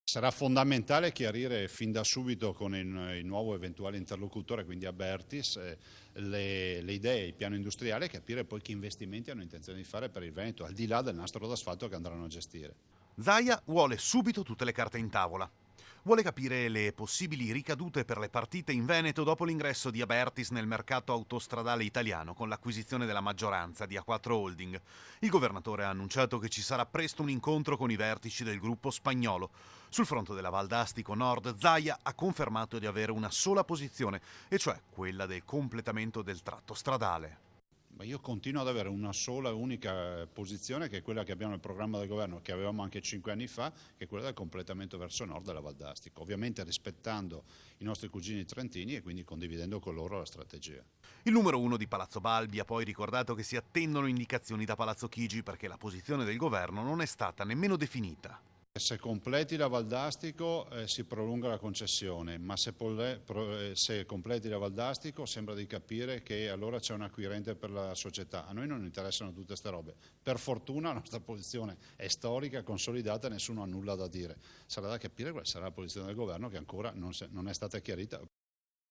Sarà fondamentale chiarire fin da subito con il nuovo eventuale interlocutore, quindi Abertis, le idee, il piano industriale e capire poi che investimenti hanno intenzione di fare per il Veneto, al di là del nastro d'asfalto che andranno a gestire. Zaia vuole subito tutte le carte in tavola. Vuole capire le possibili ricadute per le partite in Veneto dopo l'ingresso di Abertis nel mercato autostradale italiano con l'acquisizione della maggioranza di A4 Holding. Il governatore ha annunciato che ci sarà presto un incontro con i vertici del gruppo spagnolo. Sul fronte della Val d'Astico Nord, Zaia ha confermato di avere una sola posizione, e cioè quella del completamento del tratto stradale. Ma io continuo ad avere una sola e unica posizione, che è quella che abbiamo nel programma del governo, che avevamo anche 5 anni fa, che è quella del completamento verso nord della Val d'Astico, ovviamente rispettando i nostri cugini trentini e quindi condividendo con loro la strategia. Il numero uno di Palazzo Balbi ha poi ricordato che si attendono indicazioni da Palazzo Chigi perché la posizione del governo non è stata nemmeno definita. Se completi la Val d'Astico si prolunga la concessione, ma se completi la Val d'Astico sembra di capire che allora c'è un acquirente per la società. A noi non interessano tutte queste robe. Per fortuna la nostra posizione è storica, consolidata e nessuno ha nulla da dire. Sarà da capire quale sarà la posizione del governo, che ancora non è stata chiarita.